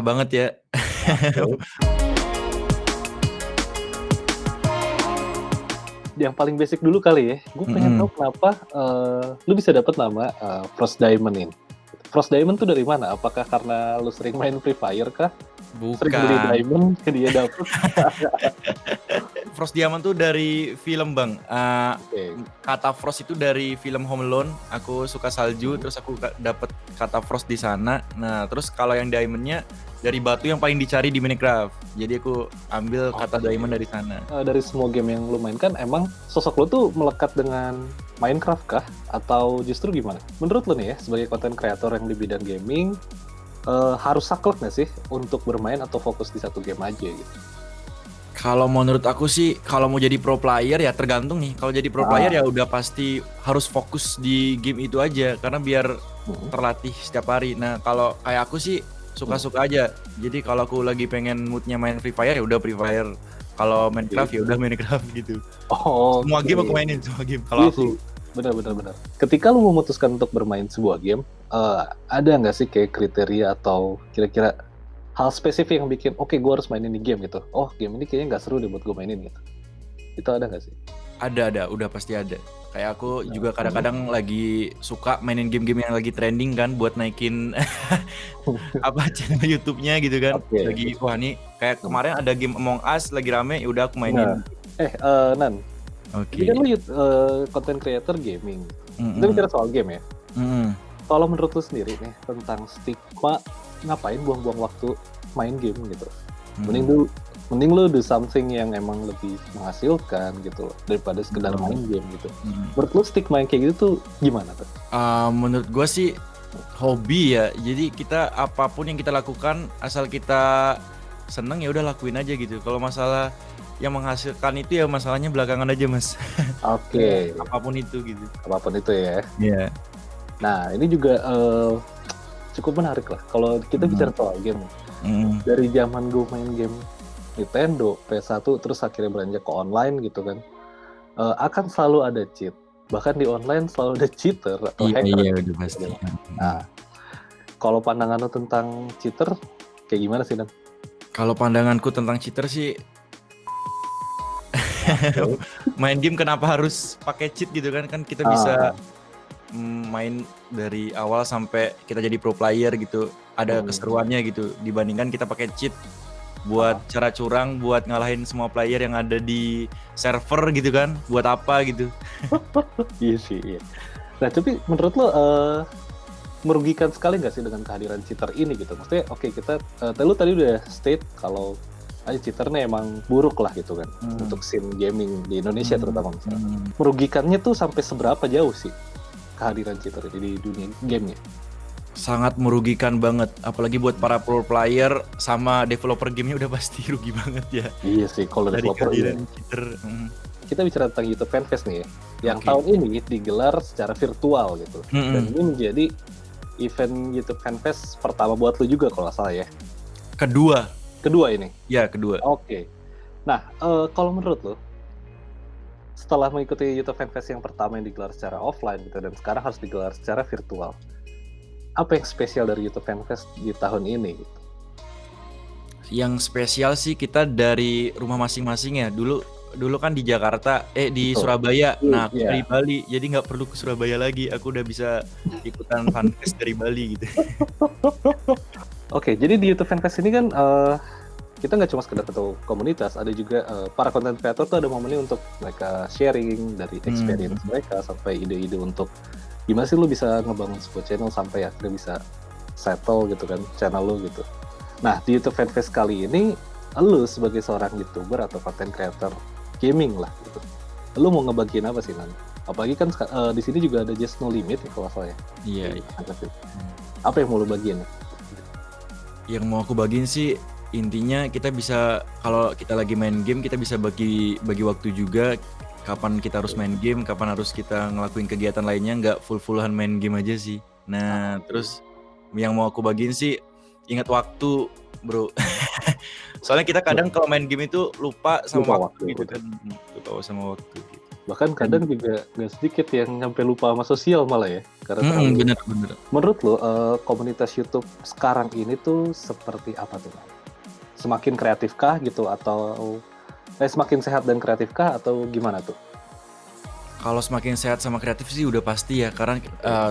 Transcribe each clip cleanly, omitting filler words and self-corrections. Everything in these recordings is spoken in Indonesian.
banget ya. Oke. Yang paling basic dulu kali ya, gue pengen tahu Mhm. kenapa, lu bisa dapet nama, Frost Diamond ini. Frost Diamond tuh dari mana? Apakah karena lu sering main Free Fire kah? Sering beli Bukan. diamond jadinya dapet? Frost Diamond tuh dari film, Bang. Oke. Kata Frost itu dari film Home Alone. Aku suka salju, Mhm. terus aku dapet kata Frost di sana. Nah, terus kalau yang diamond-nya dari batu yang paling dicari di Minecraft. Jadi aku ambil kata Oke. diamond dari sana. Dari semua game yang lu mainkan, emang sosok lu tuh melekat dengan Minecraft kah? Atau justru gimana? Menurut lu nih ya, sebagai content creator yang di bidang gaming, harus saklek nggak sih untuk bermain atau fokus di satu game aja gitu? Kalau menurut aku sih, kalau mau jadi pro player ya tergantung nih. Kalau jadi pro player Ah. ya udah pasti harus fokus di game itu aja, karena biar Mhm. terlatih setiap hari. Nah, kalau kayak aku sih Mhm. suka-suka aja. Jadi kalau aku lagi pengen mood-nya main Free Fire ya udah Free Fire. Kalau Oke. Minecraft ya udah Minecraft gitu. Semua game aku Oke. mainin, semua game kalau Iya aku. sih, benar benar benar. Ketika lu memutuskan untuk bermain sebuah game, ada nggak sih kayak kriteria atau kira-kira hal spesifik yang bikin, "Oke, gue harus mainin ini game," gitu. "Oh, game ini kayaknya nggak seru deh buat gue mainin," gitu. Itu ada nggak sih? Ada, udah pasti ada. Kayak aku Nah, juga mhm. kadang-kadang lagi suka mainin game-game yang lagi trending kan buat naikin apa channel YouTube-nya gitu kan. Oke. Lagi wah nih kayak Mhm. kemarin ada game Among Us lagi rame, ya udah aku Nah, mainin. Nan, ini kan Oke. lu content creator gaming. Kita Mhm. bicara soal game ya. Mhm. Kalau menurut lu sendiri nih tentang stigma, ngapain buang-buang waktu main game gitu? Mending Mhm. lu mending lu do something yang emang lebih menghasilkan gitu loh, daripada sekedar main game gitu. Mhm. Menurut lu stigma yang kayak gitu tuh gimana tuh? Menurut gua sih hobi ya. Jadi kita apapun yang kita lakukan asal kita seneng ya udah lakuin aja gitu. Kalau masalah yang menghasilkan itu ya masalahnya belakangan aja, Mas. Ya, Oke, apapun itu gitu. apapun itu ya. Iya. Nah, ini juga, cukup menarik lah kalau kita Mhm. bicara soal game. Mhm. Dari zaman gue main game Nintendo, PS1, terus akhirnya beranjak ke online gitu kan, akan selalu ada cheat. Bahkan di online selalu ada cheater atau Iya hacker iya, gitu udah pasti. istilahnya. Mhm. Nah, kalau pandangan lu tentang cheater kayak gimana sih, Dan? Kalau pandanganku tentang cheater sih Oke. main game kenapa harus pakai cheat gitu kan, kan kita bisa, Ah, main dari awal sampai kita jadi pro player gitu, ada mhm, keseruannya gitu, dibandingkan kita pakai cheat buat heeh. cara curang, buat ngalahin semua player yang ada di server gitu kan, buat apa gitu. Iya sih, iya. Nah, tapi menurut lo, merugikan sekali nggak sih dengan kehadiran cheater ini gitu? Maksudnya oke kita, lu tadi udah state kalau, cheater nih emang buruk lah gitu kan, Mmm, untuk scene gaming di Indonesia mhm terutama misalnya. mhm. Merugikannya tuh sampai seberapa jauh sih kehadiran cheater ini di dunia game-nya? Sangat merugikan banget, apalagi buat para pro player sama developer game-nya udah pasti rugi banget ya, Iya sih, kalau dari developer iya. kehadiran cheater. Mhm. Kita bicara tentang YouTube Fanfest nih ya, yang Oke. tahun ini digelar secara virtual gitu, dan Mhm. ini menjadi event YouTube Fanfest pertama buat lu juga kalau nggak salah ya? Kedua, Kedua ini? ya kedua. Oke. Nah, kalau menurut lu, setelah mengikuti YouTube Fanfest yang pertama yang digelar secara offline gitu dan sekarang harus digelar secara virtual, apa yang spesial dari YouTube Fanfest di tahun ini gitu? Yang spesial sih kita dari rumah masing-masing ya. Dulu dulu kan di Jakarta, di Betul. Surabaya. Nah, aku Iya. dari Bali, jadi nggak perlu ke Surabaya lagi. Aku udah bisa ikutan funfest dari Bali gitu. Oke, jadi di YouTube Fanfest ini kan, kita nggak cuma sekedar ketemu komunitas, ada juga, para content creator tuh ada momennya untuk mereka sharing dari experience Mhm. mereka sampai ide-ide untuk gimana sih lu bisa ngebangun sebuah channel sampai akhirnya bisa settle gitu kan channel lu gitu. Nah, di YouTube Fanfest kali ini, lu sebagai seorang YouTuber atau content creator gaming lah gitu, lu mau ngebagiin apa sih, Nan? Apalagi kan di sini juga ada Just No Limit ya kalau nggak salah ya, Iya di iya. Fanfest itu. Mhm. Apa yang mau lu bagiin? Yang mau aku bagiin sih, intinya kita bisa kalau kita lagi main game, kita bisa bagi bagi waktu juga, kapan kita harus main game, kapan harus kita ngelakuin kegiatan lainnya, nggak full-full-an main game aja sih. Nah, Oke. terus yang mau aku bagiin sih, ingat waktu, Bro. Soalnya kita kadang kalau main game itu lupa Lupa sama waktu waktu, gitu betul. kan, lupa sama waktu gitu. Bahkan kadang juga nggak sedikit yang nyampe lupa sama sosial malah ya, karena terlalu. Bener. Menurut lo, komunitas YouTube sekarang ini tuh seperti apa tuh? Semakin kreatifkah gitu atau semakin sehat dan kreatifkah atau gimana tuh? Kalau semakin sehat sama kreatif sih udah pasti ya, karena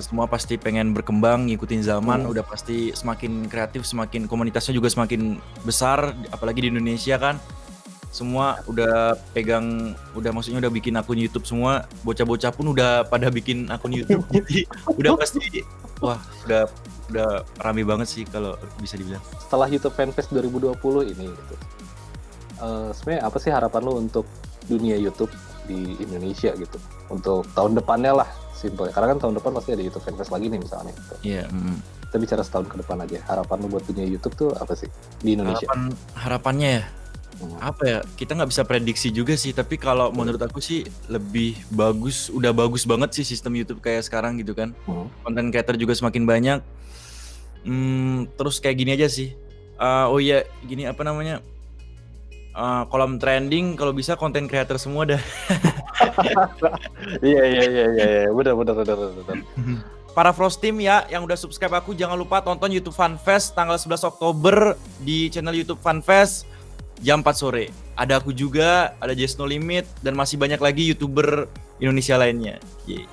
semua pasti pengen berkembang, ngikutin zaman, udah pasti semakin kreatif, semakin komunitasnya juga semakin besar, apalagi di Indonesia kan. Semua udah pegang, maksudnya udah bikin akun YouTube semua, bocah-bocah pun udah pada bikin akun YouTube, jadi udah pasti, wah udah rame banget sih kalau bisa dibilang. Setelah YouTube Fanfest 2020 ini gitu, sebenarnya apa sih harapan lo untuk dunia YouTube di Indonesia gitu? Untuk tahun depannya lah, simple. Karena kan tahun depan pasti ada YouTube Fanfest lagi nih misalnya. Iya. Kita bicara setahun ke depan aja. Harapan lo buat dunia YouTube tuh apa sih di Indonesia? Harapannya ya, apa ya, kita nggak bisa prediksi juga sih, tapi kalau menurut aku sih lebih bagus, udah bagus banget sih sistem YouTube kayak sekarang gitu kan. Konten creator juga semakin banyak. Terus kayak gini aja sih, oh iya gini, apa namanya, kolom trending kalau bisa konten creator semua dah. Iya, benar. Para Frost Team ya, yang udah subscribe aku, jangan lupa tonton YouTube Fanfest tanggal 11 Oktober di channel YouTube Fanfest jam 4 sore. Ada aku juga, ada Just No Limit, dan masih banyak lagi YouTuber Indonesia lainnya. Yeay.